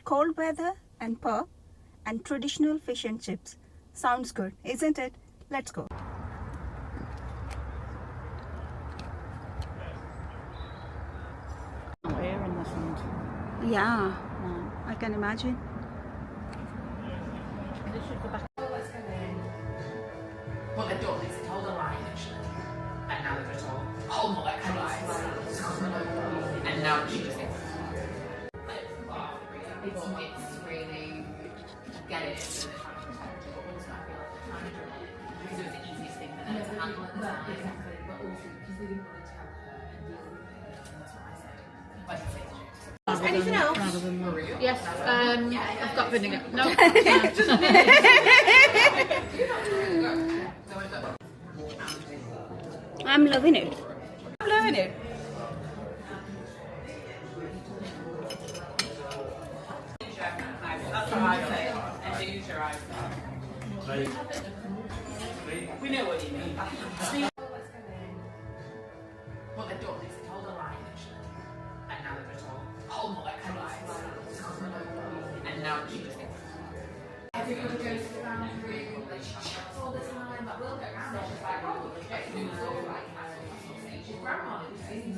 Cold weather and pub and traditional fish and chips. Sounds good, isn't it? Let's go. Air in this one. Yeah, I can imagine. What they've done is they told a lie initially, and now they've told whole molecular lies. And now she just thinks it's really get it into the trying to protect it, but also I feel like they're trying to do it because it was the easiest thing for them to handle at the time. Exactly, but also because they didn't want to tell her and deal with it, and that's what I said. But I say to you. Anything else? Yes, I've got vinegar. No. I'm loving it. I'm loving it. That's what I say. And use your eyes. We know what you mean. What they've done is they told a lie initially, and now they've told whole molecular lies. And now she just thinks everybody goes around the room, like she chats all the time, but we'll get around there, she's like, oh, she's like, she's grandma, who's